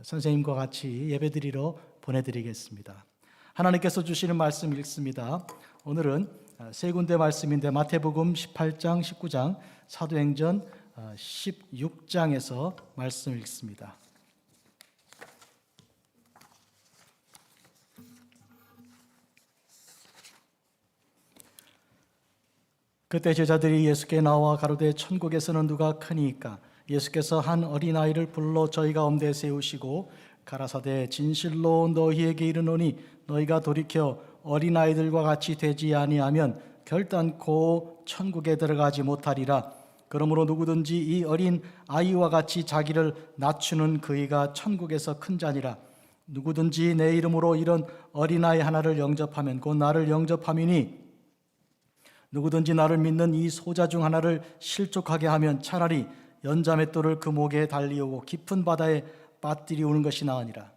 선생님과 같이 예배드리러 보내드리겠습니다. 하나님께서 주시는 말씀 읽습니다. 오늘은 세 군데 말씀인데 마태복음 18장, 19장, 사도행전 16장에서 말씀 읽습니다. 그때 제자들이 예수께 나와 가로되 천국에서는 누가 크니이까? 예수께서 한 어린아이를 불러 저희 가운데 세우시고 가라사대 진실로 너희에게 이르노니 너희가 돌이켜 어린아이들과 같이 되지 아니하면 결단코 천국에 들어가지 못하리라. 그러므로 누구든지 이 어린 아이와 같이 자기를 낮추는 그이가 천국에서 큰 자니라. 누구든지 내 이름으로 이런 어린아이 하나를 영접하면 곧 나를 영접함이니 누구든지 나를 믿는 이 소자 중 하나를 실족하게 하면 차라리 연자맷돌을 그 목에 달리오고 깊은 바다에 빠뜨리우는 것이 나으니라.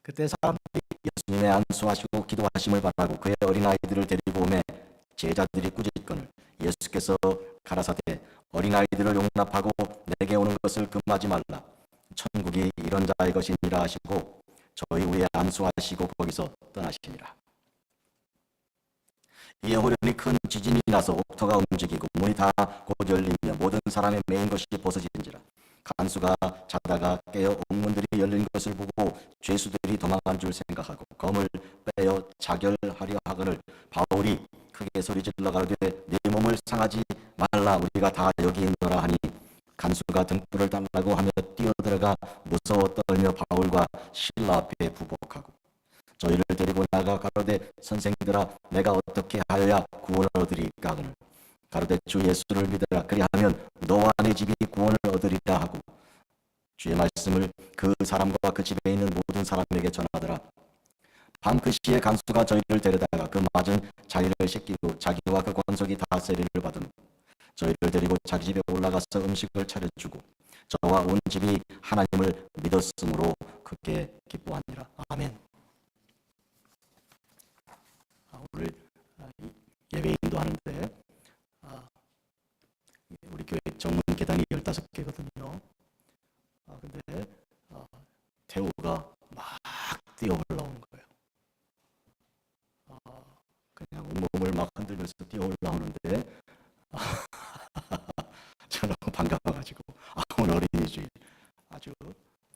그때 사람들이 예수님의 안수하시고 기도하심을 바라고 그의 어린아이들을 데리고 오매 제자들이 꾸짖거늘 예수께서 가라사대 어린아이들을 용납하고 내게 오는 것을 금하지 말라. 천국이 이런 자의 것이니라 하시고 저희 위에 안수하시고 거기서 떠나시니라. 이에 호련히 큰 지진이 나서 옥토가 움직이고 문이 다 곧 열리며 모든 사람의 매인 것이 벗어진지라. 간수가 자다가 깨어 옥문들이 열린 것을 보고 죄수들이 도망한 줄 생각하고 검을 빼어 자결하려 하거늘 바울이 크게 소리질러 가로되 네 몸을 상하지 말라. 우리가 다 여기 있노라 하니 간수가 등불을 달라고 하며 뛰어들어가 무서워 떨며 바울과 실라 앞에 부복하고 저희를 데리고 나가 가로되 선생들아 내가 어떻게 하여야 구원을 얻으리까 하거늘 가로되 주 예수를 믿으라. 그리하면 너와 네 집이 구원을 얻으리라 하고 주의 말씀을 그 사람과 그 집에 있는 모든 사람에게 전하더라. 밤 그 시에 간수가 저희를 데려다가 그 맞은 자리를 씻기고 자기와 그 권속이 다 세례를 받은 후 저희를 데리고 자기 집에 올라가서 음식을 차려주고 저와 온 집이 하나님을 믿었으므로 크게 기뻐하니라. 아멘. 오늘 예배 인도하는데 우리 교회 정문 계단이 15개거든요. 근데 태우가 막 뛰어 올라오는 거예요. 그냥 온몸을 막 흔들면서 뛰어 올라오는데 저는 반가워가지고 오늘 어린이주일 아주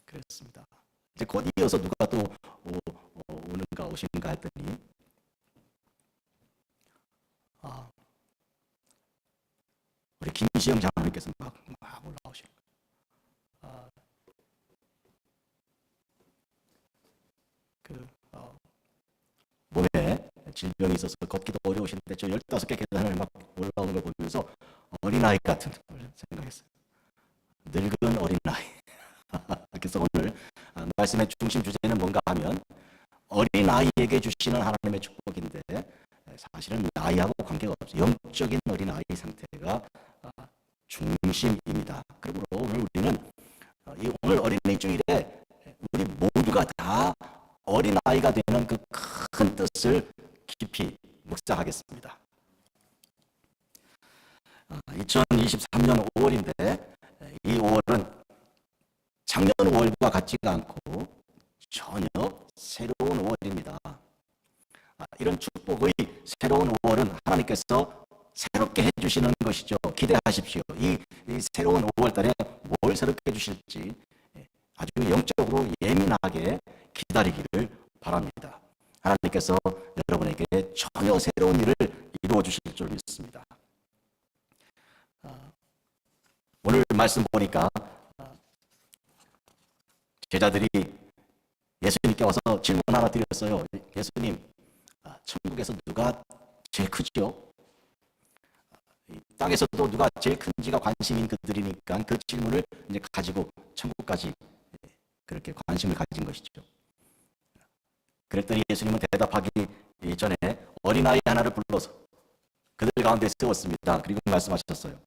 그랬습니다. 이제 곧 이어서 누가 또 오는가 오시는가 했더니 우리 김시영 장로님께서 막 올라오시는 거예요. 몸에 질병이 있어서 걷기도 어려우신데 저 15개 계단을 막 올라오는 걸 보면서 어린아이 같은 생각했어요. 늙은 어린아이. 그래서 오늘 말씀의 중심 주제는 뭔가 하면 어린아이에게 주시는 하나님의 축복인데 사실은 나이하고 관계가 없어요. 영적인 어린아이 상태가 중심입니다. 그리고 오늘 우리는 오늘 어린이 주일에 우리 모두가 다 어린아이가 되는 그 큰 뜻을 깊이 묵상하겠습니다. 2023년 5월인데 이 5월은 작년 5월과 같지가 않고 전혀 새로운 5월입니다. 이런 축복의 새로운 5월은 하나님께서 새롭게 해주시는 것이죠. 기대하십시오. 이 새로운 5월달에 뭘 새롭게 해주실지 아주 영적으로 예민하게 기다리기를 바랍니다. 하나님께서 여러분에게 전혀 새로운 일을 이루어 주실 줄 믿습니다. 오늘 말씀 보니까 제자들이 예수님께 와서 질문 하나 드렸어요. 예수님, 천국에서 누가 제일 크죠? 땅에서도 누가 제일 큰지가 관심인 그들이니까 그 질문을 이제 가지고 천국까지 그렇게 관심을 가진 것이죠. 그랬더니 예수님은 대답하기 전에 어린아이 하나를 불러서 그들 가운데 세웠습니다. 그리고 말씀하셨어요.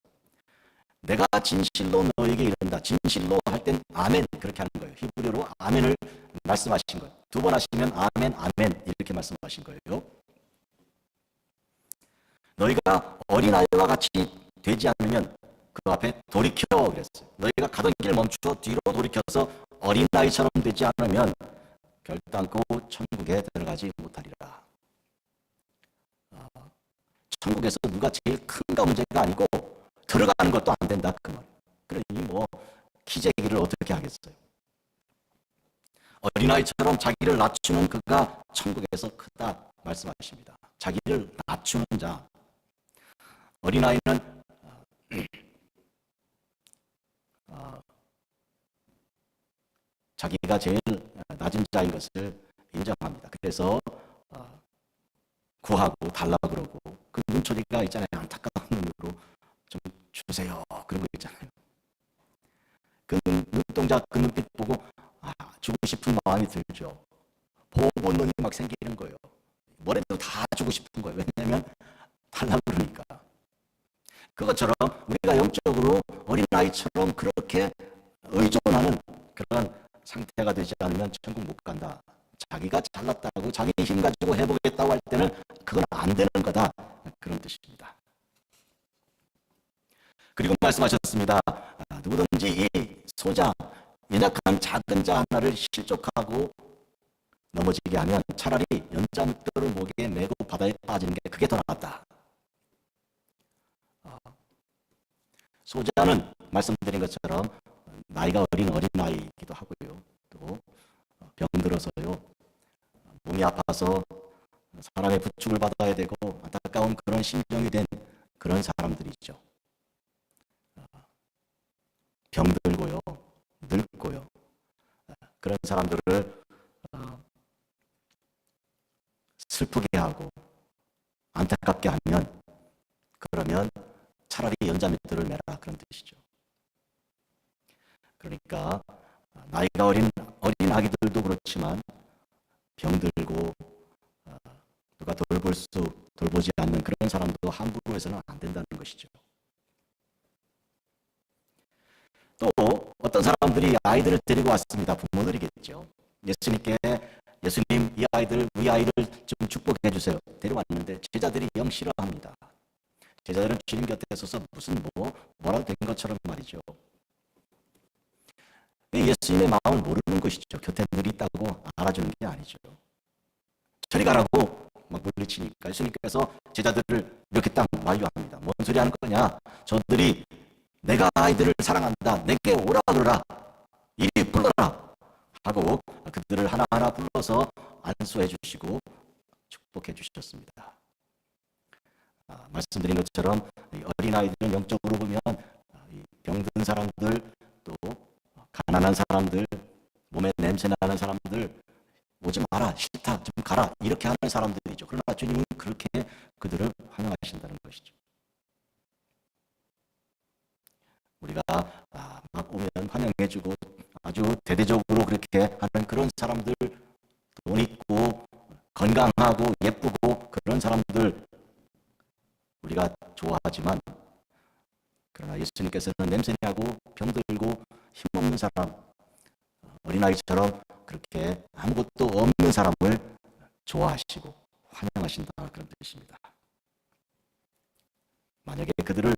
내가 진실로 너에게 이른다. 진실로 할 땐 아멘 그렇게 하는 거예요. 히브리어로 아멘을 말씀하신 거예요. 두 번 하시면 아멘 아멘 이렇게 말씀하신 거예요. 너희가 어린아이와 같이 되지 않으면 그 앞에 돌이켜 그랬어요. 너희가 가던 길 멈추어 뒤로 돌이켜서 어린아이처럼 되지 않으면 결단코 천국에 들어가지 못하리라. 천국에서 누가 제일 큰가 문제가 아니고 들어가는 것도 안 된다 그 말. 그러니 뭐 기재기를 어떻게 하겠어요. 어린아이처럼 자기를 낮추는 그가 천국에서 크다 말씀하십니다. 자기를 낮추는 자. 어린아이는 자기가 제일 낮은 자인 것을 인정합니다. 그래서 구하고 달라고 그러고 그 눈초리가 있잖아요. 안타까운 눈으로 좀 주세요. 그런 거 있잖아요. 그 눈동자 그 눈빛 보고 주고 싶은 마음이 들죠. 보고 눈이 막 생기는 거예요. 뭐래도 다 주고 싶은 거예요. 왜냐하면 달라고 그러니까. 그것처럼 우리가 영적으로 어린아이처럼 그렇게 의존하는 그런 상태가 되지 않으면 천국 못 간다. 자기가 잘났다고 자기 힘 가지고 해보겠다고 할 때는 그건 안 되는 거다. 그런 뜻입니다. 그리고 말씀하셨습니다. 누구든지 이 소자, 연약한 작은 자 하나를 실족하고 넘어지게 하면 차라리 연장돌을 목에 메고 바다에 빠지는 게 그게 더 낫다. 소자는 말씀드린 것처럼 나이가 어린 어린아이이기도 하고요. 또 병들어서요. 몸이 아파서 사람의 부축을 받아야 되고 안타까운 그런 심정이 된 그런 사람들이죠. 병들고요. 늙고요. 그런 사람들을 슬프게 하고 안타깝게 하면 그러면 차라리 연자맷돌을 매라 그런 뜻이죠. 그러니까 나이가 어린 아기들도 그렇지만 병들고 누가 돌보지 않는 그런 사람도 함부로 해서는 안 된다는 것이죠. 또 어떤 사람들이 아이들을 데리고 왔습니다. 부모들이겠죠. 예수님께 예수님 이 아이를 좀 축복해 주세요. 데려왔는데 제자들이 영 싫어합니다. 제자들은 주님 곁에 서서 무슨 뭐라고 된 것처럼 말이죠. 예수님의 마음을 모르는 것이죠. 곁에 늘 있다고 알아주는 게 아니죠. 저리 가라고 막 물리치니까 예수님께서 제자들을 이렇게 딱 만류합니다. 뭔 소리 하는 거냐? 저들이 내가 아이들을 사랑한다. 내게 오라 그러라. 이리 불러라. 하고 그들을 하나하나 불러서 안수해 주시고 축복해 주셨습니다. 말씀드린 것처럼 어린아이들은 영적으로 보면 병든 사람들 또 가난한 사람들 몸에 냄새나는 사람들 오지 마라 싫다 좀 가라 이렇게 하는 사람들이죠. 그러나 주님은 그렇게 그들을 환영하신다는 것이죠. 우리가 막 오면 환영해주고 아주 대대적으로 그렇게 하는 그런 사람들 돈 있고 건강하고 예쁘고 그런 사람들 우리가 좋아하지만 그러나 예수님께서는 냄새나고 병들고 힘없는 사람 어린아이처럼 그렇게 아무것도 없는 사람을 좋아하시고 환영하신다 그런 뜻입니다. 만약에 그들을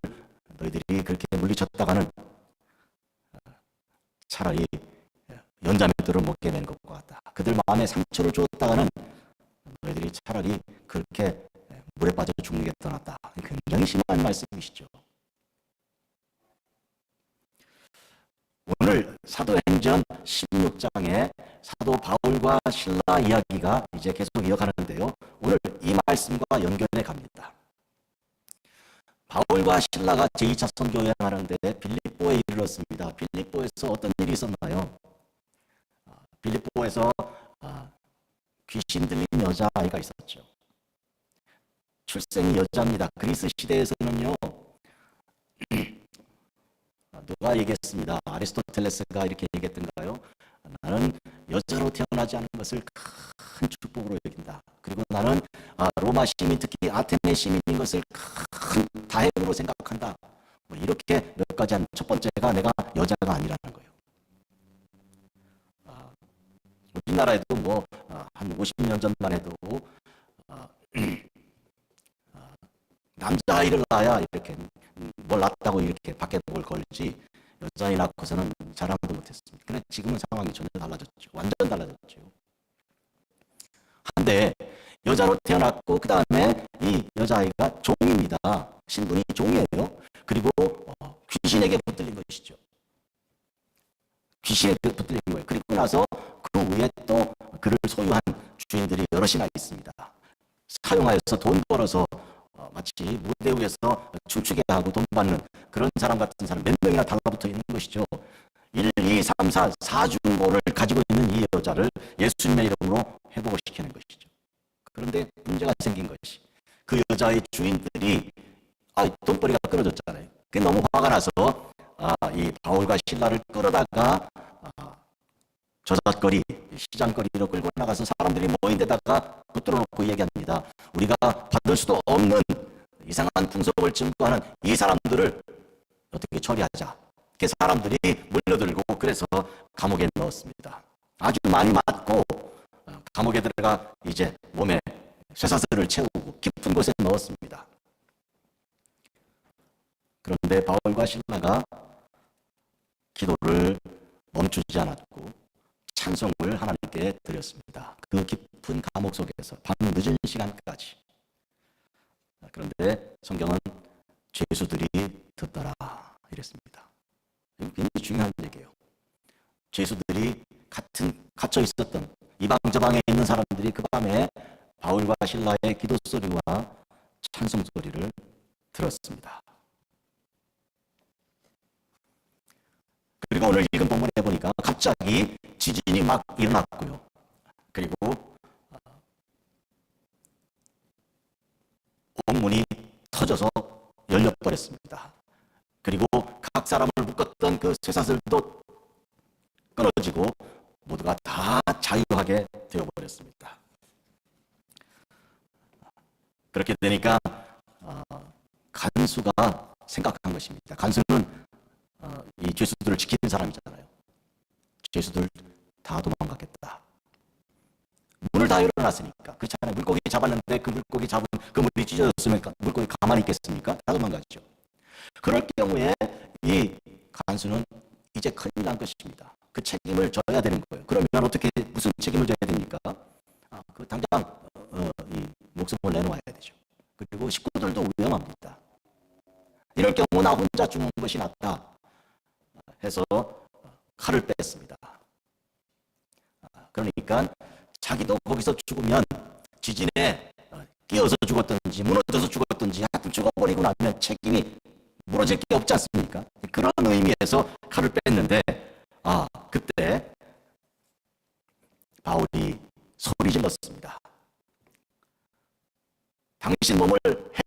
너희들이 그렇게 물리쳤다가는 차라리 연자맷돌을 먹게 된 것과 같다. 그들 마음에 상처를 주었다가는 너희들이 차라리 그렇게 물에 빠져 죽는 게 더 낫다. 굉장히 심한 말씀이시죠. 오늘 사도행전 16장에 사도 바울과 실라 이야기가 이제 계속 이어가는데요. 오늘 이 말씀과 연결해 갑니다. 바울과 실라가 제2차 선교 여행하는데 빌립보에 이르렀습니다. 빌립보에서 어떤 일이 있었나요? 빌립보에서 귀신 들린 여자아이가 있었죠. 출생이 여자입니다. 그리스 시대에서는요. 누가 얘기했습니다. 아리스토텔레스가 이렇게 얘기했던가요? 나는 여자로 태어나지 않은 것을 큰 축복으로 여긴다. 그리고 나는 로마 시민 특히 아테네 시민인 것을 큰 다행으로 생각한다. 이렇게 몇 가지 한 첫 번째가 내가 여자가 아니라는 거예요. 우리나라에도 한 50년 전만 해도 남자아이를 낳아야 이렇게 뭘 낳았다고 이렇게 밖에 뭘 걸지 여자아이 낳고서는 자랑도 못했습니다. 그런데 지금은 상황이 전혀 달라졌죠. 완전 달라졌죠. 한데 여자로 태어났고 그 다음에 이 여자아이가 종입니다. 신분이 종이에요. 그리고 귀신에게 붙들린 것이죠. 귀신에게 붙들린 거예요. 그리고 나서 그 위에 또 그를 소유한 주인들이 여럿이나 있습니다. 사용하여서 돈 벌어서 마치 무대 위에서 춤추게 하고 돈 받는 그런 사람 같은 사람 몇 명이나 달라붙어 있는 것이죠. 1, 2, 3, 4, 4중고를 가지고 있는 이 여자를 예수님의 이름으로 회복을 시키는 것이죠. 그런데 문제가 생긴 것이 그 여자의 주인들이 돈벌이가 끊어졌잖아요. 그게 너무 화가 나서 이 바울과 실라를 끌어다가 저잣거리, 시장거리로 끌고 나가서 사람들이 모인 데다가 붙들어 놓고 얘기합니다. 우리가 받을 수도 없는 이상한 풍속을 증거하는 이 사람들을 어떻게 처리하자. 그 사람들이 몰려들고 그래서 감옥에 넣었습니다. 아주 많이 맞고 감옥에 들어가 이제 몸에 쇠사슬을 채우고 깊은 곳에 넣었습니다. 그런데 바울과 실라가 기도를 멈추지 않았고 찬송을 하나님께 드렸습니다. 그 깊은 감옥 속에서 밤 늦은 시간까지. 그런데 성경은 죄수들이 듣더라 이랬습니다. 굉장히 중요한 얘기예요. 죄수들이 갇혀 있었던 이방저방에 있는 사람들이 그 밤에 바울과 실라의 기도 소리와 찬송 소리를 들었습니다. 그리고 오늘 읽은 본문에 보니까 갑자기 지진이 막 일어났고요. 그리고 옥문이 터져서 열려버렸습니다. 그리고 각 사람을 묶었던 그 쇠사슬도 끊어지고 모두가 다 자유하게 되어버렸습니다. 그렇게 되니까 간수가 생각한 것입니다. 간수는 이 죄수들을 지키는 사람이잖아요. 죄수들 다 도망갔겠다. 문을 다 열어놨으니까. 그렇잖아요. 물고기 잡았는데 그 물고기 잡은 그 물이 찢어졌으면 물고기 가만히 있겠습니까? 다 도망갔죠. 그럴 경우에 이 간수는 이제 큰일 난 것입니다. 그 책임을 져야 되는 거예요. 그러면 어떻게 무슨 책임을 져야 됩니까? 그 당장 이 목숨을 내놓아야 되죠. 그리고 식구들도 위험합니다. 이럴 경우 나 혼자 죽는 것이 낫다 해서 칼을 뺐습니다. 그러니까 자기도 거기서 죽으면 지진에 끼어서 죽었든지 무너져서 죽었든지 하여튼 죽어버리고 나면 책임이 무너질 게 없지 않습니까? 그런 의미에서 칼을 뺐는데 그때 바울이 소리 질렀습니다. 당신 몸을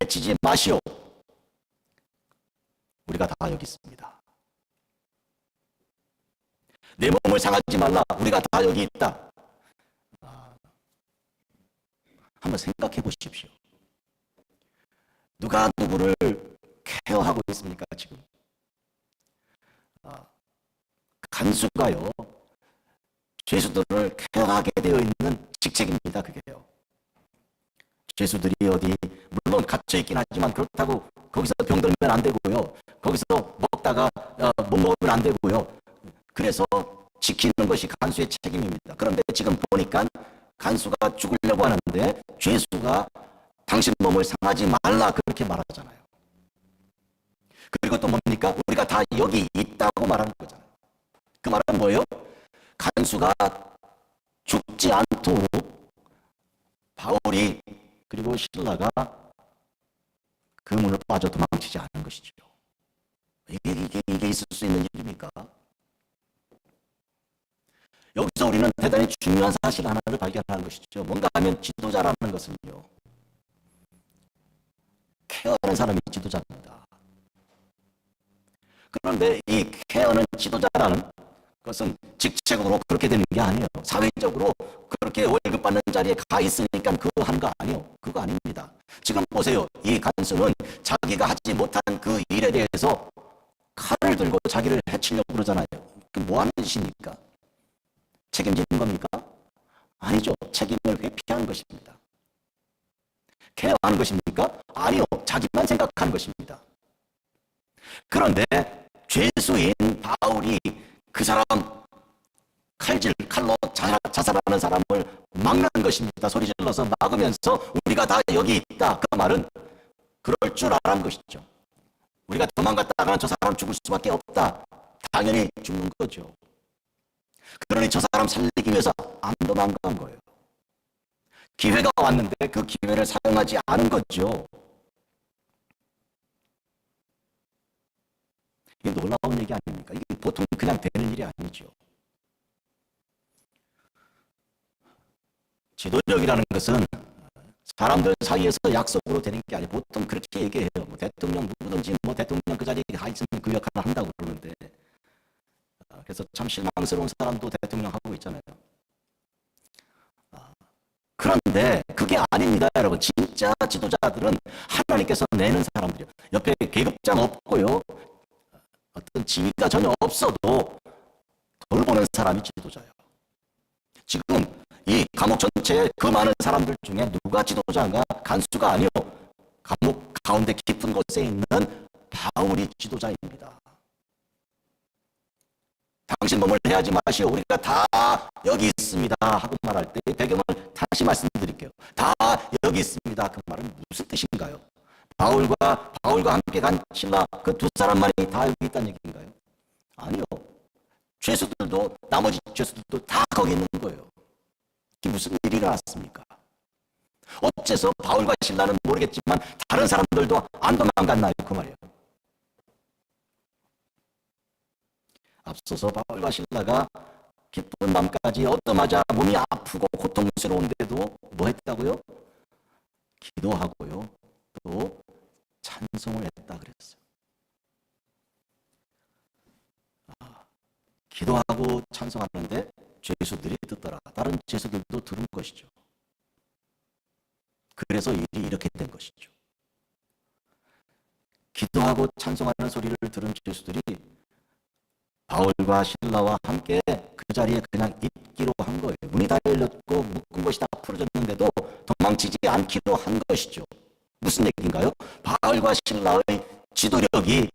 해치지 마시오. 우리가 다 여기 있습니다. 내 몸을 상하지 말라. 우리가 다 여기 있다. 한번 생각해 보십시오. 누가 누구를 케어하고 있습니까, 지금? 간수가요, 죄수들을 케어하게 되어 있는 직책입니다, 그게요. 죄수들이 어디, 물론 갇혀있긴 하지만 그렇다고 거기서 병들면 안 되고요. 거기서 먹다가 못 먹으면 안 되고요. 그래서 지키는 것이 간수의 책임입니다. 그런데 지금 보니까 간수가 죽으려고 하는데 죄수가 당신 몸을 상하지 말라 그렇게 말하잖아요. 그리고 또 뭡니까? 우리가 다 여기 있다고 말하는 거잖아요. 그 말은 뭐예요? 간수가 죽지 않도록 바울이 그리고 실라가 그 문을 빠져 도망치지 않은 것이죠. 이게 있을 수 있는 일입니까? 여기서 우리는 대단히 중요한 사실 하나를 발견하는 것이죠. 뭔가 하면 지도자라는 것은요, 케어하는 사람이 지도자입니다. 그런데 이 케어는 지도자라는 것은 직책으로 그렇게 되는 게 아니에요. 사회적으로 그렇게 월급 받는 자리에 가 있으니까 그거 하는 거 아니에요. 그거 아닙니다. 지금 보세요. 이 간수는 자기가 하지 못한 그 일에 대해서 칼을 들고 자기를 해치려고 그러잖아요. 그 뭐 하는 짓입니까? 책임지는 겁니까? 아니죠. 책임을 회피하는 것입니다. 케어하는 것입니까? 아니요. 자기만 생각하는 것입니다. 그런데 죄수인 바울이 그 사람 칼로 자살하는 사람을 막는 것입니다. 소리 질러서 막으면서 우리가 다 여기 있다. 그 말은 그럴 줄 알았는 것이죠. 우리가 도망갔다가는 저 사람 죽을 수밖에 없다. 당연히 죽는 거죠. 그러니 저 사람 살리기 위해서 안 도망간 거예요. 기회가 왔는데 그 기회를 사용하지 않은 거죠. 이게 놀라운 얘기 아닙니까? 이게 보통 그냥 되는 일이 아니죠. 지도력이라는 것은 사람들 사이에서 약속으로 되는 게 아니고 보통 그렇게 얘기해요. 뭐 대통령 누구든지 뭐 대통령 그 자리에 가 있으면 그 역할을 한다고 그러는데, 그래서 참 실망스러운 사람도 대통령 하고 있잖아요. 그런데 그게 아닙니다, 여러분. 진짜 지도자들은 하나님께서 내는 사람들이요. 옆에 계급장 없고요. 어떤 지위가 전혀 없어도 돌보는 사람이 지도자예요. 지금 이 감옥 전체에 그 많은 사람들 중에 누가 지도자인가? 간수가 아니요. 감옥 가운데 깊은 곳에 있는 바울이 지도자입니다. 당신 몸을 해하지 마시오. 우리가 다 여기 있습니다 하고 말할 때 배경을 다시 말씀드릴게요. 다 여기 있습니다. 그 말은 무슨 뜻인가요? 바울과 함께 간 신라 그 두 사람만이 다 여기 있다는 얘기인가요? 아니요. 죄수들도 나머지 죄수들도 다 거기 있는 거예요. 이게 무슨 일이 일어났습니까? 어째서 바울과 신라는 모르겠지만 다른 사람들도 안 도망갔나요? 그 말이에요. 앞서서 바울과 신라가 기쁜 밤까지 얻자마자 몸이 아프고 고통스러운데도 뭐 했다고요? 기도하고요. 또 찬송을 했다 그랬어요. 기도하고 찬송하는데 죄수들이 듣더라. 다른 죄수들도 들은 것이죠. 그래서 일이 이렇게 된 것이죠. 기도하고 찬송하는 소리를 들은 죄수들이 바울과 신라와 함께 그 자리에 그냥 있기로 한 거예요. 문이 다 열렸고 묶은 것이 다 풀어졌는데도 도망치지 않기로 한 것이죠. 무슨 얘기인가요? 바울과 신라의 지도력이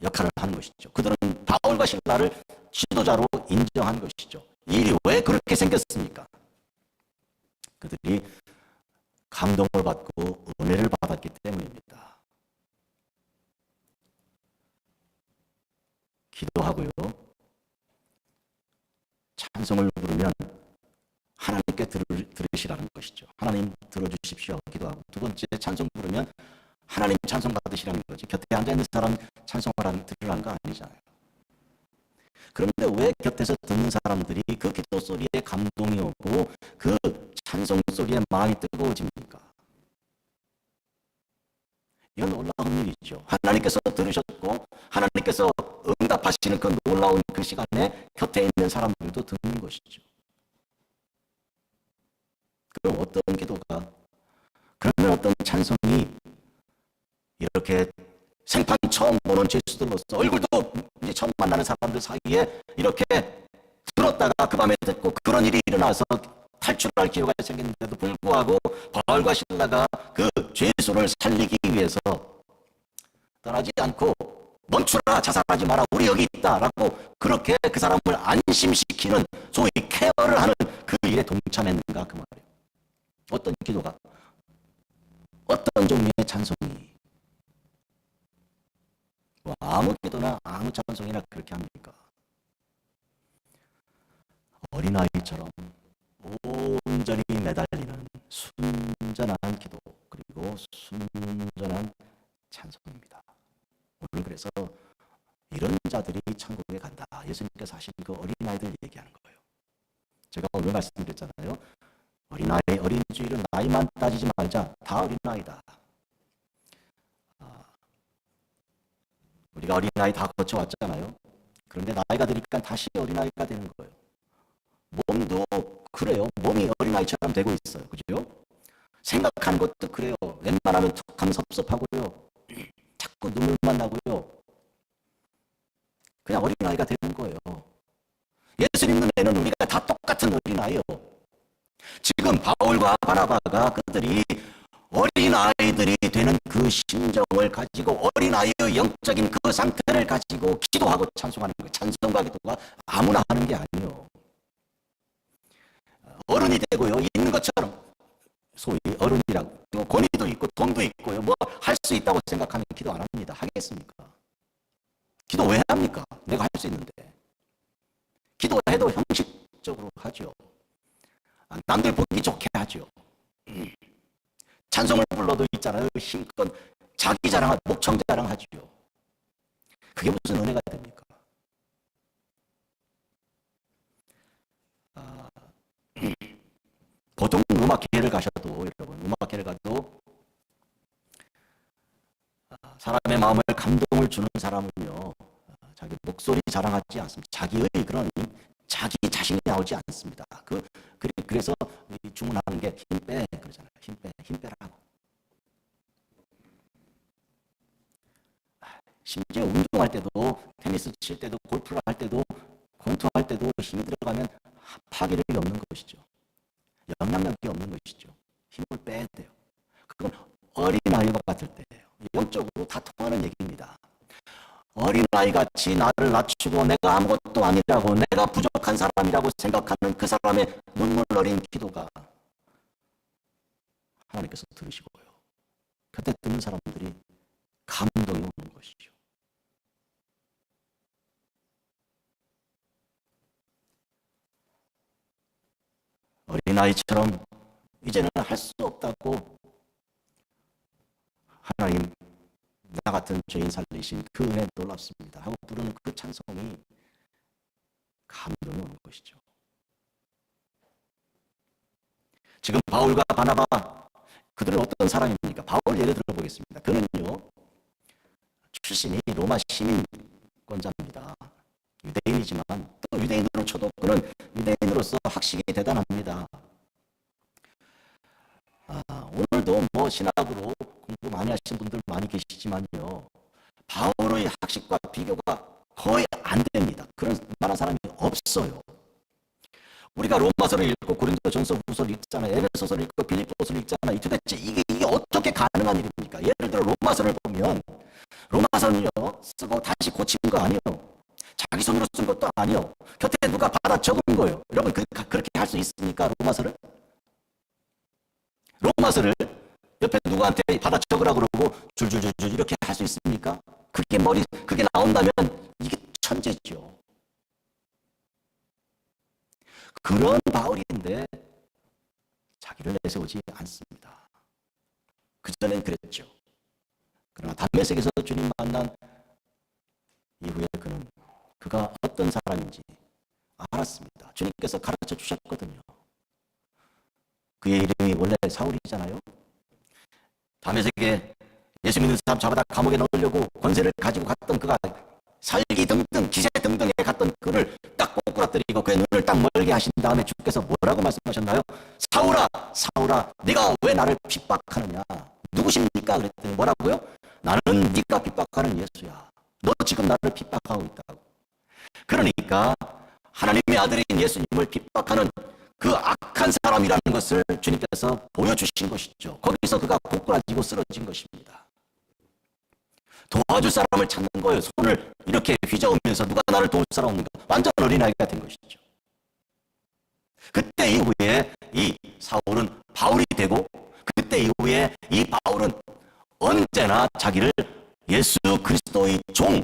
역할을 하는 것이죠. 그들은 바울과 신라를 지도자로 인정한 것이죠. 이 일이 왜 그렇게 생겼습니까? 그들이 감동을 받고 은혜를 받았기 때문입니다. 기도하고요. 찬송을 부르면 하나님께 들으시라는 것이죠. 하나님 들어주십시오. 기도하고 두 번째 찬송 부르면 하나님 찬송 받으시라는 거지. 곁에 앉아있는 사람 찬송하라는 들으라는 거 아니잖아요. 그런데 왜 곁에서 듣는 사람들이 그 기도 소리에 감동이 오고 그 찬송 소리에 마음이 뜨거워집니까? 이건 놀라운 일이죠. 하나님께서 들으셨고 하나님께서 응답하시는 그 놀라운 그 시간에 곁에 있는 사람들도 듣는 것이죠. 그럼 어떤 기도가, 그러면 어떤 찬송이 이렇게 생판 처음 보는 죄수들로서 얼굴도 이제 처음 만나는 사람들 사이에 이렇게 들었다가 그 밤에 듣고 그런 일이 일어나서 탈출할 기회가 생겼는데도 불구하고 바울과 신라가 그 죄수를 살리기 위해서 떠나지 않고 멈추라, 자살하지 마라, 우리 여기 있다라고 그렇게 그 사람을 안심시키는 소위 케어를 하는 그 일에 동참했는가 그 말이에요. 어떤 기도가, 어떤 종류의 찬송이, 뭐 아무 기도나 아무 찬송이나 그렇게 합니까? 어린아이처럼 온전히 매달리는 순전한 기도, 그리고 순전한 찬송입니다. 오늘 그래서 이런 자들이 천국에 간다. 예수님께서 하신 그 어린아이들 얘기하는 거예요. 제가 오늘 말씀드렸잖아요. 어린이주의를 나이만 따지지 말자. 다 어린아이다. 우리가 어린아이 다 거쳐왔잖아요. 그런데 나이가 들니까 다시 어린아이가 되는 거예요. 몸도 그래요. 몸이 어린아이처럼 되고 있어요. 그죠? 생각하는 것도 그래요. 웬만하면 툭하면 섭섭하고요. 자꾸 눈물만 나고요. 그냥 어린아이가 되는 거예요. 예수님 눈에는 우리가 다 똑같은 어린아이예요. 지금 바울과 바나바가 그들이 어린아이들이 되는 그 심정을 가지고 어린아이의 영적인 그 상태를 가지고 기도하고 찬송하는 거예요. 찬송과 기도가 아무나 하는 게 아니에요. 어른이 되고요, 있는 것처럼 소위 어른이라고 권위도 있고 돈도 있고요, 뭐 할 수 있다고 생각하면 기도 안 합니다. 하겠습니까? 기도 왜 합니까? 내가 할 수 있는데. 기도해도 형식적으로 하죠. 남들 보기 좋게 하죠. 찬송을 불러도 있잖아요, 힘껏 자기 자랑, 목청 자랑하죠. 그게 무슨 은혜가 됩니까? 보통 음악회를 가셔도, 여러분, 음악회를 가도 사람의 마음을 감동을 주는 사람은요, 자기 목소리 자랑하지 않습니다. 자기의 그런 자기 자신이 나오지 않습니다. 그래서 주문하는 게 힘 빼 그러잖아요. 힘 빼라고. 심지어 운동할 때도, 테니스 칠 때도, 골프를 할 때도, 권투할 때도 힘이 들어가면 파괴력이 없는 것이죠. 영향력이 없는 것이죠. 힘을 빼야 돼요. 그건 어린아이와 같을 때예요. 영적으로 다 통하는 얘기입니다. 어린아이같이 나를 낮추고 내가 아무것도 아니라고, 내가 부족한 사람이라고 생각하는 그 사람의 눈물 어린 기도가 하나님께서 들으시고요, 그때 듣는 사람들이 감동이 오는 것이죠. 어린아이처럼 이제는 할 수 없다고 하나님, 나 같은 죄인 살리신 그 은혜 놀랍습니다 하고 부르는 그 찬송이 감동이 오는 것이죠. 지금 바울과 바나바, 그들은 어떤 사람입니까? 바울 예를 들어보겠습니다. 그는요, 출신이 로마 시민권자입니다. 유대인이지만 또 유대인으로 쳐도 그는 유대인으로서 학식이 대단합니다. 오늘도 뭐 신학으로 공부 많이 하신 분들 많이 계시지만요, 바울의 학식과 비교가 거의 안 됩니다. 그런 만한 사람이 없어요. 우리가 로마서를 읽고 고린도전서 후서를 읽잖아요. 에베소서를 읽고 빌립보서를 읽잖아요. 도대체 이게 어떻게 가능한 일입니까? 예를 들어 로마서를 보면, 로마서는요, 쓰고 다시 고친 거 아니에요. 자기 손으로 쓴 것도 아니에요. 곁에 누가 받아 적은 거예요. 여러분, 그렇게 할 수 있습니까? 로마서를 옆에 누구한테 받아 적으라 그러고 줄줄줄줄 이렇게 할 수 있습니까? 그게 나온다면 이게 천재죠. 그런 바울인데 자기를 내세우지 않습니다. 그전엔 그랬죠. 그러나 다메섹에서 주님 만난 이후에 그가 어떤 사람인지 알았습니다. 주님께서 가르쳐 주셨거든요. 그의 이름이 원래 사울이잖아요. 다메섹에 예수 믿는 사람 잡아다 감옥에 넣으려고 권세를 가지고 갔던 그가 살기 등등 기세 등등에 갔던 그를 딱 꼬꾸라뜨리고 그의 눈을 딱 멀게 하신 다음에 주께서 뭐라고 말씀하셨나요? 사울아 네가 왜 나를 핍박하느냐? 누구십니까? 그랬더니 뭐라고요? 나는 네가 핍박하는 예수야. 너 지금 나를 핍박하고 있다고. 그러니까 하나님의 아들인 예수님을 핍박하는 그 악한 사람이라는 것을 주님께서 보여주신 것이죠. 거기서 그가 고꾸라지고 쓰러진 것입니다. 도와줄 사람을 찾는 거예요. 손을 이렇게 휘저으면서 누가 나를 도울 사람 없는가? 완전 어린아이가 된 것이죠. 그때 이후에 이 사울은 바울이 되고, 그때 이후에 이 바울은 언제나 자기를 예수 그리스도의 종,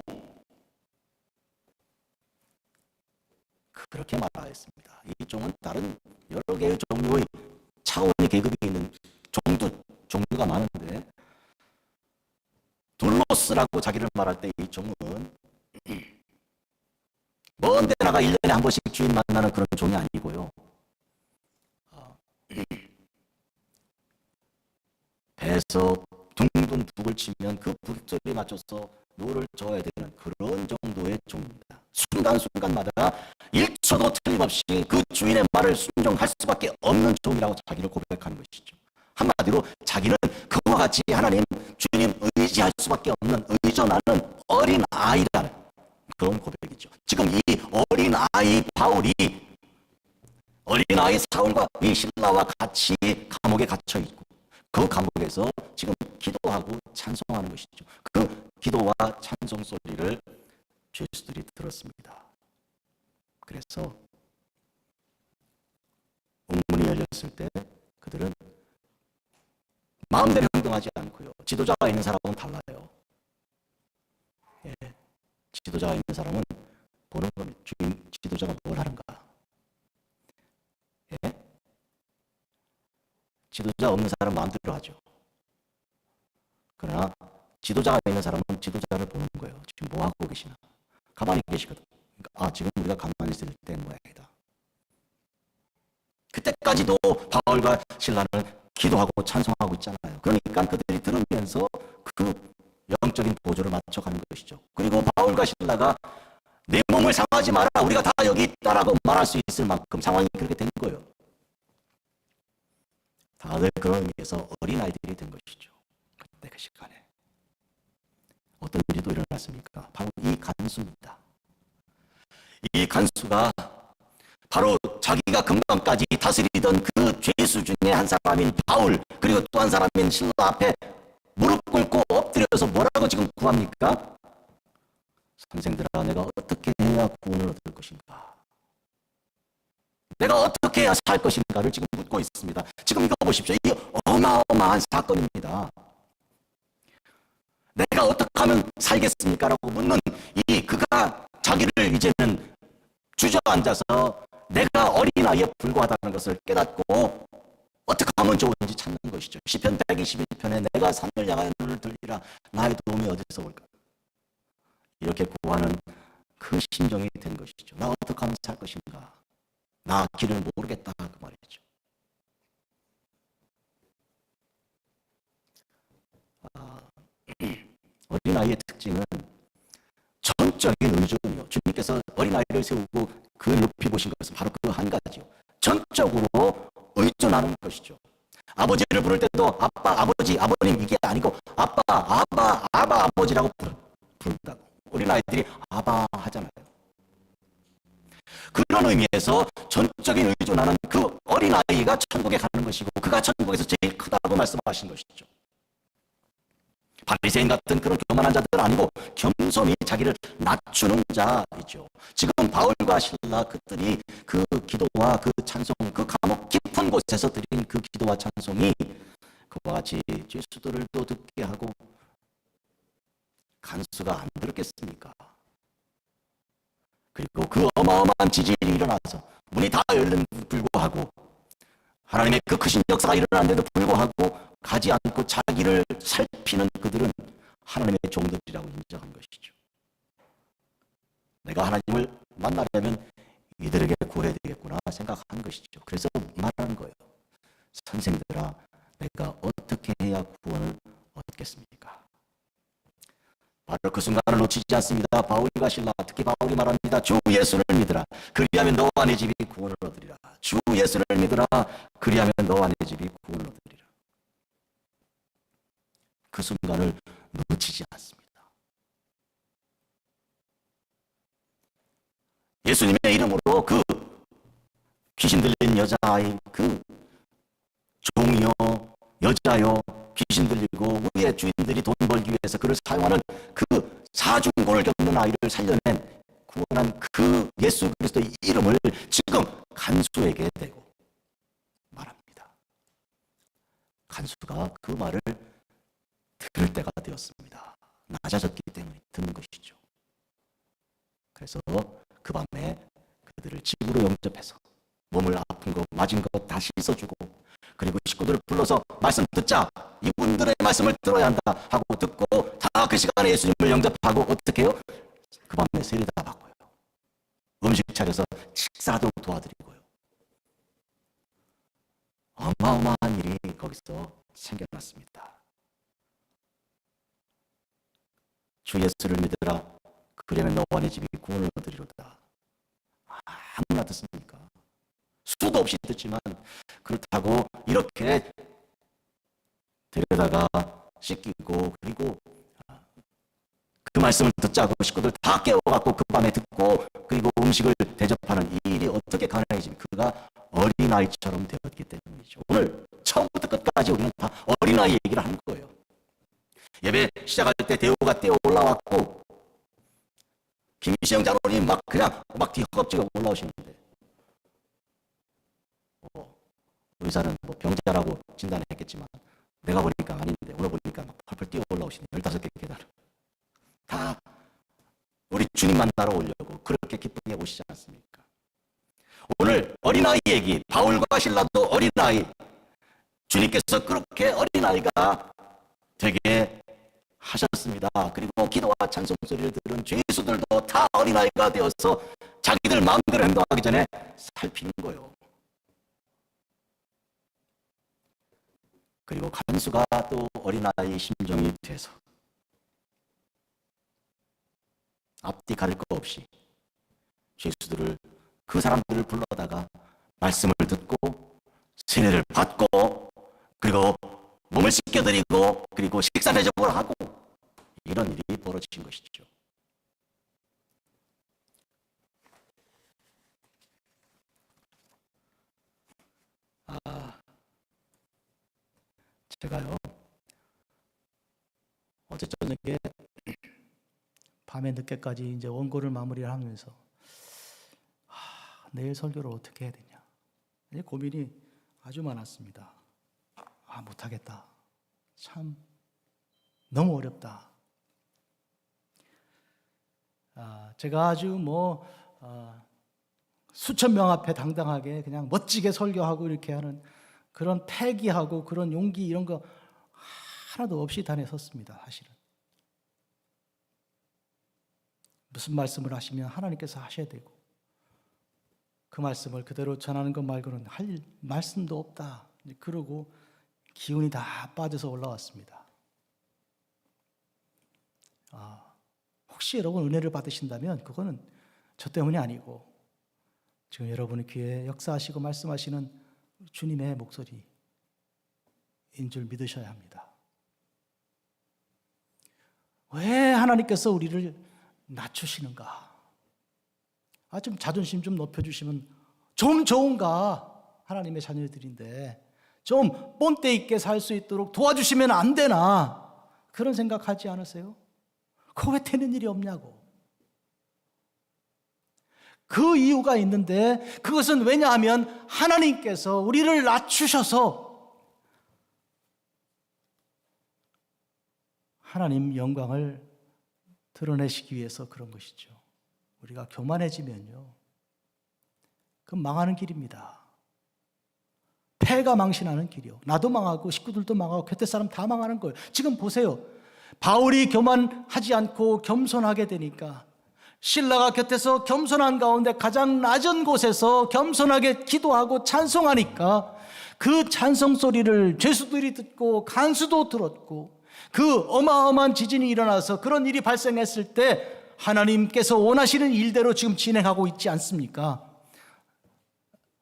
그렇게 말하였습니다. 이 종은 다른 여러 개의 종류의 차원의 계급이 있는 종류가 많은데, 둘로스라고 자기를 말할 때 이 종은 먼 데 나가 1년에 한 번씩 주인 만나는 그런 종이 아니고요, 배에서 둥둥 북을 치면 그 북소리에 맞춰서 노를 저어야 되는 그런 정도의 종입니다. 순간순간마다 1초도 틀림없이 그 주인의 말을 순종할 수밖에 없는 종이라고 자기를 고백하는 것이죠. 한마디로 자기는 그와 같이 하나님, 주님 의지할 수밖에 없는 의존하는 어린아이라는 그런 고백이죠. 지금 이 어린아이 바울이 어린아이 사울과 이 신라와 같이 감옥에 갇혀있고, 그 감옥에서 지금 기도하고 찬송하는 것이죠. 그 기도와 찬송 소리를 죄수들이 들었습니다. 그래서 옥문이 열렸을 때 그들은 마음대로 행동하지 않고요. 지도자가 있는 사람은 달라요. 예, 지도자가 있는 사람은 보는 겁니다. 주인 지도자가 뭘 하는가. 예? 지도자 없는 사람은 마음대로 하죠. 그러나 지도자가 있는 사람은 지도자를 보는 거예요. 지금 뭐 하고 계시나. 가만히 계시거든. 그러니까 지금 우리가 가만히 있을 때 모양이다. 그때까지도 바울과 실라는 기도하고 찬송하고 있잖아요. 그러니까 그들이 들으면서 그 영적인 보조를 맞춰가는 것이죠. 그리고 바울과 실라가 내 몸을 상하지 마라, 우리가 다 여기 있다라고 말할 수 있을 만큼 상황이 그렇게 된 거예요. 다들 그런 의미에서 어린아이들이 된 것이죠. 그때 그 시간에 어떤 일이 또 일어났습니까? 바로 이 간수입니다. 이 간수가 바로 자기가 금방까지 다스리던 그 죄수 중에 한 사람인 바울, 그리고 또 한 사람인 실라 앞에 무릎 꿇고 엎드려서 뭐라고 지금 구합니까? 선생들아, 내가 어떻게 해야 구원을 얻을 것인가? 내가 어떻게 해야 살 것인가를 지금 묻고 있습니다. 지금 이거 보십시오. 이게 어마어마한 사건입니다. 내가 어떻게 하면 살겠습니까? 라고 묻는 이 그가 자기를 이제는 주저앉아서 내가 어린아이에 불과하다는 것을 깨닫고 어떻게 하면 좋은지 찾는 것이죠. 시편 121편에 내가 산을 향하여 눈을 들리라, 나의 도움이 어디서 올까? 이렇게 구하는 그 심정이 된 것이죠. 나 어떻게 하면 살 것인가? 나 길을 모르겠다, 그 말이죠. 어린아이의 특징은 전적인 의존이요. 주님께서 어린아이를 세우고 그 높이 보신 것은 바로 그 한 가지요. 전적으로 의존하는 것이죠. 아버지를 부를 때도 아빠, 아버지, 아버님 이게 아니고 아빠, 아바, 아버지라고 부른다고. 어린아이들이 아바 하잖아요. 그런 의미에서 전적인 의존하는 그 어린아이가 천국에 가는 것이고 그가 천국에서 제일 크다고 말씀하신 것이죠. 바리새인 같은 그런 교만한 자들 아니고 겸손히 자기를 낮추는 자이죠. 지금 바울과 실라 그들이 그 기도와 그 찬송, 그 감옥 깊은 곳에서 드린 그 기도와 찬송이 그와 같이 죄수들을 또 듣게 하고 간수가 안 들었겠습니까? 그리고 그 어마어마한 지진이 일어나서 문이 다 열림에도 불구하고 하나님의 그 크신 역사가 일어났는데도 불구하고 가지 않고 자기를 살피는 그들은 하나님의 종들이라고 인정한 것이죠. 내가 하나님을 만나려면 이들에게 구해야 되겠구나 생각한 것이죠. 그래서 말하는 거예요. 선생들아, 내가 어떻게 해야 구원을 얻겠습니까? 바로 그 순간을 놓치지 않습니다. 바울과 실라, 특히 바울이 말합니다. 주 예수를 믿으라. 그리하면 너와 내 집이 구원을 얻으리라. 주 예수를 믿으라. 그리하면 너와 내 집이 구원을 얻으리라. 그 순간을 놓치지 않습니다. 예수님의 이름으로 그 귀신 들린 여자아이, 그 종이요, 여자요, 귀신 들리고 우리의 주인들이 돈 벌기 위해서 그를 사용하는 그 사중골을 겪는 아이를 살려낸 구원한 그 예수 그리스도의 이름을 지금 간수에게 대고 말합니다. 간수가 그 말을 들을 때가 되었습니다. 낮아졌기 때문에 듣는 것이죠. 그래서 그 밤에 그들을 집으로 영접해서 몸을 아픈 거 맞은 거 다 씻어주고 그리고 식구들을 불러서 말씀 듣자, 이분들의 말씀을 들어야 한다 하고 듣고 다 그 시간에 예수님을 영접하고 어떻게 해요? 그 밤에 세례다 받고요. 음식 차려서 식사도 도와드리고요. 어마어마한 일이 거기서 생겨났습니다. 주 예수를 믿으라. 그러면 너와 내 집이 구원을 얻으리로다. 아무나 듣습니까? 수도 없이 듣지만 그렇다고 이렇게 데려다가 씻기고 그리고 그 말씀을 듣자고 식구들 다 깨워갖고 그 밤에 듣고 그리고 음식을 대접하는 이 일이 어떻게 가능해집니까? 그가 어린아이처럼 되었기 때문이죠. 오늘 처음부터 끝까지 우리는 다 어린아이 얘기를 하는 거예요. 예배 시작할 때 대우가 뛰어 올라왔고 김시영 장로님 그냥 뒤허겁지가 올라오시는데 의사는 병자라고 진단했겠지만 내가 보니까 아닌데 오늘 보니까 펄펄 뛰어 올라오시네. 15개 계단을 다 우리 주님 만나러 오려고 그렇게 기쁘게 오시지 않습니까? 오늘 어린아이 얘기, 바울과 실라도 어린아이, 주님께서 그렇게 어린아이가 되게 하셨습니다. 그리고 기도와 찬송 소리를 들은 죄수들도 다 어린아이가 되어서 자기들 마음대로 행동하기 전에 살피는 거예요. 그리고 간수가 또 어린아이 심정이 돼서 앞뒤 가릴 거 없이 죄수들을, 그 사람들을 불러다가 말씀을 듣고 세례를 받고 그리고 몸을 씻겨드리고 그리고 식사 대접을 하고 이런 일이 벌어진 것이죠. 제가요 어제 저녁에 밤에 늦게까지 이제 원고를 마무리를 하면서 내일 설교를 어떻게 해야 되냐 고민이 아주 많았습니다. 못하겠다. 참 너무 어렵다. 제가 아주 수천 명 앞에 당당하게 그냥 멋지게 설교하고 이렇게 하는 그런 패기하고 그런 용기 이런 거 하나도 없이 단에 섰습니다. 사실은 무슨 말씀을 하시면 하나님께서 하셔야 되고 그 말씀을 그대로 전하는 것 말고는 할 말씀도 없다. 그러고 기운이 다 빠져서 올라왔습니다. 혹시 여러분 은혜를 받으신다면 그거는 저 때문이 아니고 지금 여러분의 귀에 역사하시고 말씀하시는 주님의 목소리인 줄 믿으셔야 합니다. 왜 하나님께서 우리를 낮추시는가? 좀 자존심 좀 높여주시면 좀 좋은가? 하나님의 자녀들인데 좀 본때 있게 살 수 있도록 도와주시면 안 되나? 그런 생각하지 않으세요? 그거 왜 되는 일이 없냐고. 그 이유가 있는데 그것은 왜냐하면 하나님께서 우리를 낮추셔서 하나님 영광을 드러내시기 위해서 그런 것이죠. 우리가 교만해지면요 그건 망하는 길입니다. 폐가 망신하는 길이요. 나도 망하고 식구들도 망하고 곁에 사람 다 망하는 거예요. 지금 보세요. 바울이 교만하지 않고 겸손하게 되니까 신라가 곁에서 겸손한 가운데 가장 낮은 곳에서 겸손하게 기도하고 찬송하니까 그 찬송 소리를 죄수들이 듣고 간수도 들었고 그 어마어마한 지진이 일어나서 그런 일이 발생했을 때 하나님께서 원하시는 일대로 지금 진행하고 있지 않습니까?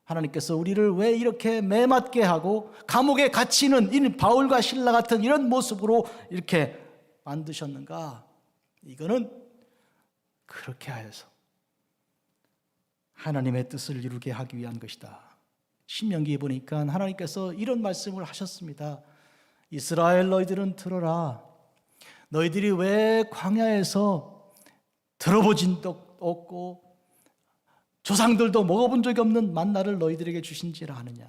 하나님께서 우리를 왜 이렇게 매맞게 하고 감옥에 갇히는 이 바울과 실라 같은 이런 모습으로 이렇게 만드셨는가? 이거는 그렇게 하여서 하나님의 뜻을 이루게 하기 위한 것이다. 신명기에 보니까 하나님께서 이런 말씀을 하셨습니다. 이스라엘 너희들은 들어라. 너희들이 왜 광야에서 들어보진 적 없고 조상들도 먹어본 적이 없는 만나를 너희들에게 주신지라 하느냐.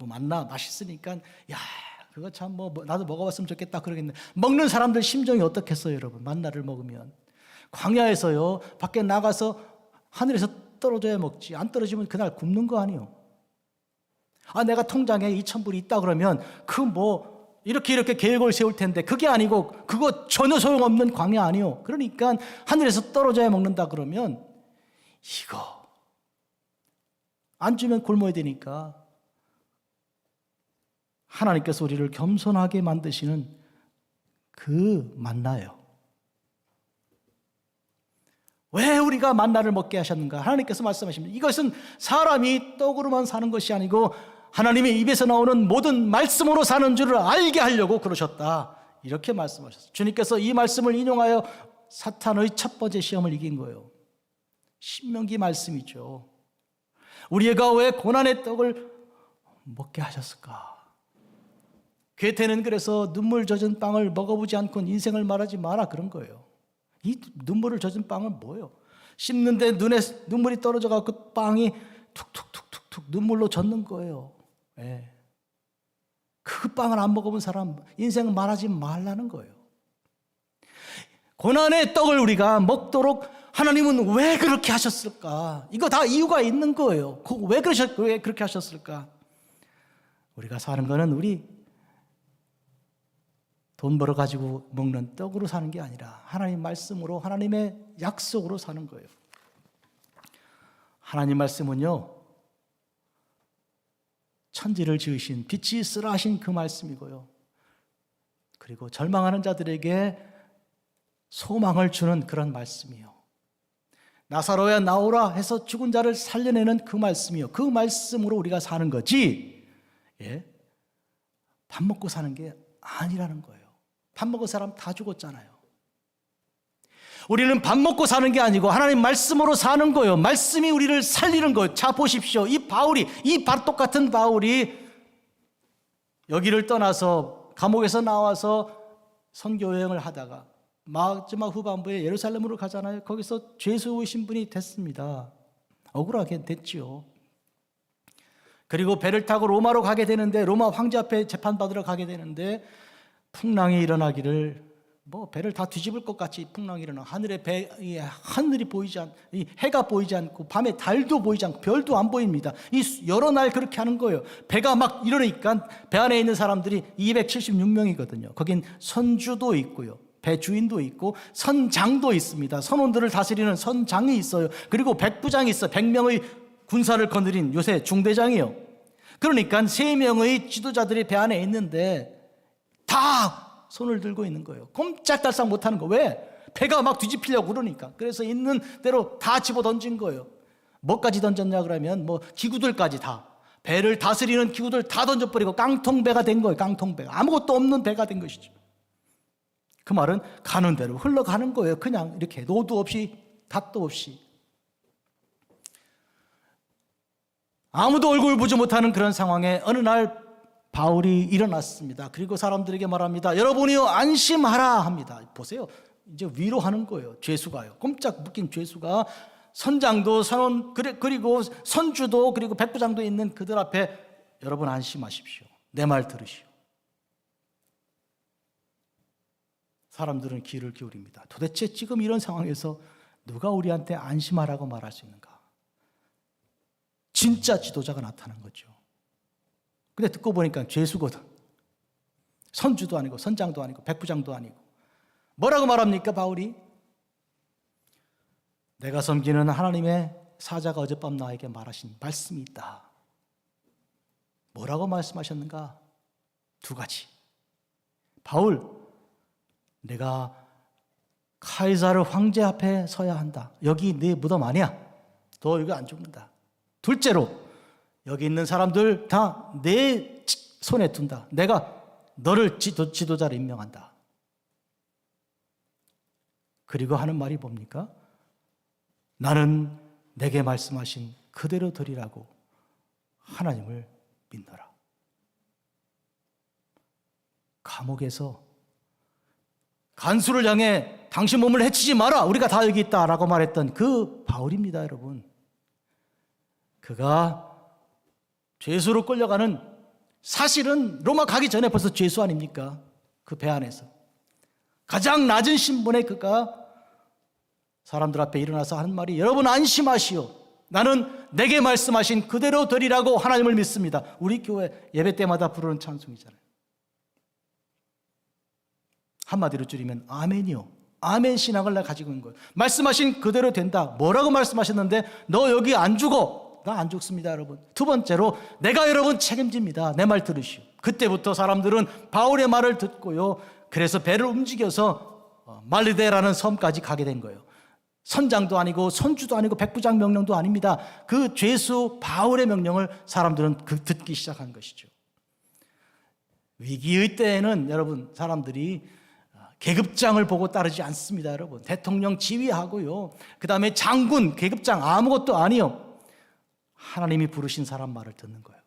만나 맛있으니까 야 그거 참 나도 먹어봤으면 좋겠다 그러겠네. 먹는 사람들 심정이 어떻겠어요, 여러분? 만나를 먹으면 광야에서요 밖에 나가서 하늘에서 떨어져야 먹지. 안 떨어지면 그날 굶는 거 아니요. 내가 통장에 2,000불이 있다 그러면 이렇게 계획을 세울 텐데 그게 아니고 그거 전혀 소용없는 광야 아니요. 그러니까 하늘에서 떨어져야 먹는다 그러면 이거 안 주면 굶어야 되니까 하나님께서 우리를 겸손하게 만드시는 그 만나예요. 왜 우리가 만나를 먹게 하셨는가? 하나님께서 말씀하십니다. 이것은 사람이 떡으로만 사는 것이 아니고 하나님의 입에서 나오는 모든 말씀으로 사는 줄을 알게 하려고 그러셨다. 이렇게 말씀하셨어요. 주님께서 이 말씀을 인용하여 사탄의 첫 번째 시험을 이긴 거예요. 신명기 말씀이죠. 우리가 왜 고난의 떡을 먹게 하셨을까? 괴테는 그래서 눈물 젖은 빵을 먹어보지 않고는 인생을 말하지 마라 그런 거예요. 이 눈물을 젖은 빵은 뭐예요? 씹는데 눈에 눈물이 떨어져서 그 빵이 툭툭툭툭툭 눈물로 젖는 거예요. 예. 그 빵을 안 먹어본 사람 인생 말하지 말라는 거예요. 고난의 떡을 우리가 먹도록 하나님은 왜 그렇게 하셨을까? 이거 다 이유가 있는 거예요. 왜 그렇게 하셨을까? 우리가 사는 거는 우리 돈 벌어가지고 먹는 떡으로 사는 게 아니라 하나님 말씀으로 하나님의 약속으로 사는 거예요. 하나님 말씀은요, 천지를 지으신 빛이 있으라 하신 그 말씀이고요. 그리고 절망하는 자들에게 소망을 주는 그런 말씀이요. 나사로야 나오라 해서 죽은 자를 살려내는 그 말씀이요. 그 말씀으로 우리가 사는 거지. 예? 밥 먹고 사는 게 아니라는 거예요. 밥 먹은 사람 다 죽었잖아요. 우리는 밥 먹고 사는 게 아니고 하나님 말씀으로 사는 거예요. 말씀이 우리를 살리는 거예요. 자 보십시오. 이 똑같은 바울이 여기를 떠나서 감옥에서 나와서 선교 여행을 하다가 마지막 후반부에 예루살렘으로 가잖아요. 거기서 죄수 신분이 됐습니다. 억울하게 됐지요. 그리고 배를 타고 로마로 가게 되는데 로마 황제 앞에 재판받으러 가게 되는데 풍랑이 일어나기를 배를 다 뒤집을 것 같이 풍랑이 일어나 하늘이 보이지 해가 보이지 않고 밤에 달도 보이지 않고 별도 안 보입니다. 이 여러 날 그렇게 하는 거예요. 배가 막 이러니까 배 안에 있는 사람들이 276명이거든요. 거긴 선주도 있고요. 배 주인도 있고 선장도 있습니다. 선원들을 다스리는 선장이 있어요. 그리고 백부장이 있어. 100명의 군사를 거느린 요새 중대장이요. 그러니까 3명의 지도자들이 배 안에 있는데 다 손을 들고 있는 거예요. 꼼짝달싹 못하는 거. 왜? 배가 막 뒤집히려고 그러니까. 그래서 있는 대로 다 집어 던진 거예요. 뭐까지 던졌냐 그러면 기구들까지 다. 배를 다스리는 기구들 다 던져버리고 깡통배가 된 거예요. 깡통배가. 아무것도 없는 배가 된 것이죠. 그 말은 가는 대로 흘러가는 거예요. 그냥 이렇게 노도 없이 닷도 없이. 아무도 얼굴 보지 못하는 그런 상황에 어느 날 바울이 일어났습니다. 그리고 사람들에게 말합니다. 여러분이요 안심하라 합니다. 보세요. 이제 위로하는 거예요. 죄수가요. 꼼짝 묶인 죄수가 선장도 선원 그리고 선주도 그리고 백부장도 있는 그들 앞에 여러분 안심하십시오. 내 말 들으시오. 사람들은 귀를 기울입니다. 도대체 지금 이런 상황에서 누가 우리한테 안심하라고 말할 수 있는가? 진짜 지도자가 나타난 거죠. 근데 듣고 보니까 죄수거든. 선주도 아니고 선장도 아니고 백부장도 아니고. 뭐라고 말합니까 바울이? 내가 섬기는 하나님의 사자가 어젯밤 나에게 말하신 말씀이 있다. 뭐라고 말씀하셨는가? 2가지. 바울, 내가 카이사르 황제 앞에 서야 한다. 여기 네 무덤 아니야. 너 여기 안 죽는다. 둘째로 여기 있는 사람들 다 내 손에 둔다. 내가 너를 지도자로 임명한다. 그리고 하는 말이 뭡니까? 나는 내게 말씀하신 그대로 되리라고 하나님을 믿노라. 감옥에서 간수를 향해 당신 몸을 해치지 마라. 우리가 다 여기 있다라고 말했던 그 바울입니다, 여러분. 그가 죄수로 끌려가는 사실은 로마 가기 전에 벌써 죄수 아닙니까? 그 배 안에서. 가장 낮은 신분의 그가 사람들 앞에 일어나서 하는 말이 여러분 안심하시오. 나는 내게 말씀하신 그대로 되리라고 하나님을 믿습니다. 우리 교회 예배 때마다 부르는 찬송이잖아요. 한마디로 줄이면 아멘이요. 아멘 신앙을 내가 가지고 있는 거예요. 말씀하신 그대로 된다. 뭐라고 말씀하셨는데 너 여기 안 죽어. 나 안 죽습니다, 여러분. 2번째로 내가 여러분 책임집니다. 내 말 들으시오. 그때부터 사람들은 바울의 말을 듣고요. 그래서 배를 움직여서 말리데라는 섬까지 가게 된 거예요. 선장도 아니고 선주도 아니고 백부장 명령도 아닙니다. 그 죄수 바울의 명령을 사람들은 듣기 시작한 것이죠. 위기의 때에는 여러분 사람들이 계급장을 보고 따르지 않습니다, 여러분. 대통령 지휘하고요. 그 다음에 장군, 계급장 아무것도 아니요. 하나님이 부르신 사람 말을 듣는 거예요.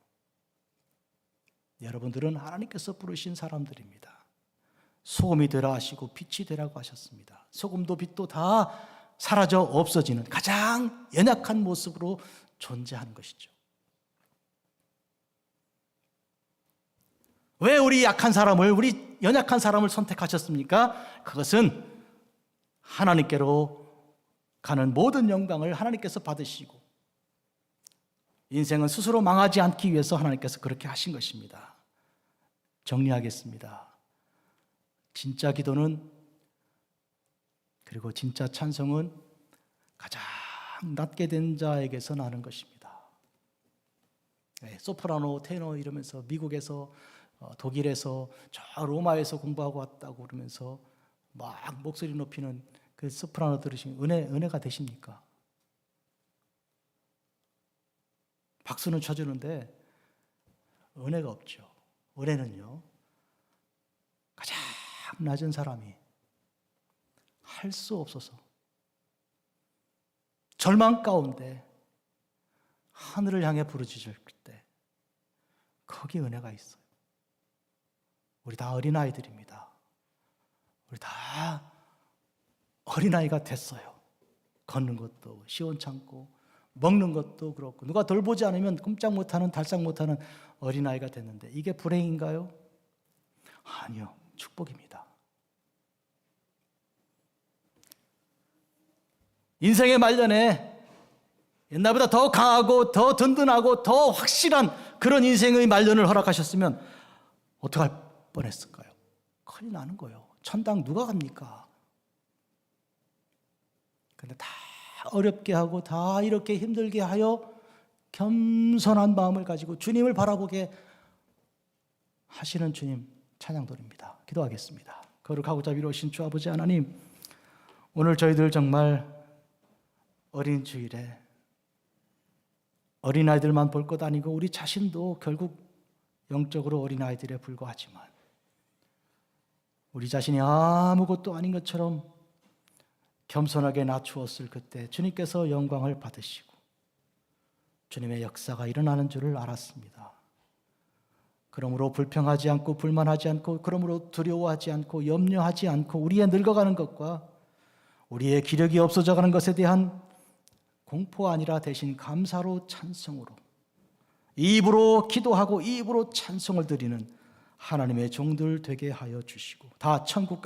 여러분들은 하나님께서 부르신 사람들입니다. 소금이 되라 하시고 빛이 되라고 하셨습니다. 소금도 빛도 다 사라져 없어지는 가장 연약한 모습으로 존재하는 것이죠. 왜 우리 연약한 사람을 선택하셨습니까? 그것은 하나님께로 가는 모든 영광을 하나님께서 받으시고 인생은 스스로 망하지 않기 위해서 하나님께서 그렇게 하신 것입니다. 정리하겠습니다. 진짜 기도는 그리고 진짜 찬송은 가장 낮게 된 자에게서 나는 것입니다. 소프라노, 테너 이러면서 미국에서 독일에서 저 로마에서 공부하고 왔다고 그러면서 막 목소리 높이는 그 소프라노 들으시면 은혜가 되십니까? 박수는 쳐주는데 은혜가 없죠. 은혜는요, 가장 낮은 사람이 할 수 없어서 절망 가운데 하늘을 향해 부르짖을 때 거기 은혜가 있어요. 우리 다 어린아이들입니다. 우리 다 어린아이가 됐어요. 걷는 것도 시원찮고 먹는 것도 그렇고 누가 돌보지 않으면 꼼짝 못하는 달싹 못하는 어린아이가 됐는데 이게 불행인가요? 아니요, 축복입니다. 인생의 말년에 옛날보다 더 강하고 더 든든하고 더 확실한 그런 인생의 말년을 허락하셨으면 어떡할 뻔했을까요? 큰일 나는 거예요. 천당 누가 갑니까? 근데 다 어렵게 하고 다 이렇게 힘들게 하여 겸손한 마음을 가지고 주님을 바라보게 하시는 주님 찬양드립니다. 기도하겠습니다. 거룩하고자 위로하신 주 아버지 하나님, 오늘 저희들 정말 어린 주일에 어린아이들만 볼 것 아니고 우리 자신도 결국 영적으로 어린아이들에 불과하지만 우리 자신이 아무것도 아닌 것처럼 겸손하게 낮추었을 그때 주님께서 영광을 받으시고 주님의 역사가 일어나는 줄을 알았습니다. 그러므로 불평하지 않고 불만하지 않고 그러므로 두려워하지 않고 염려하지 않고 우리의 늙어가는 것과 우리의 기력이 없어져가는 것에 대한 공포 아니라 대신 감사로 찬송으로 입으로 기도하고 입으로 찬송을 드리는 하나님의 종들 되게 하여 주시고 다 천국 가게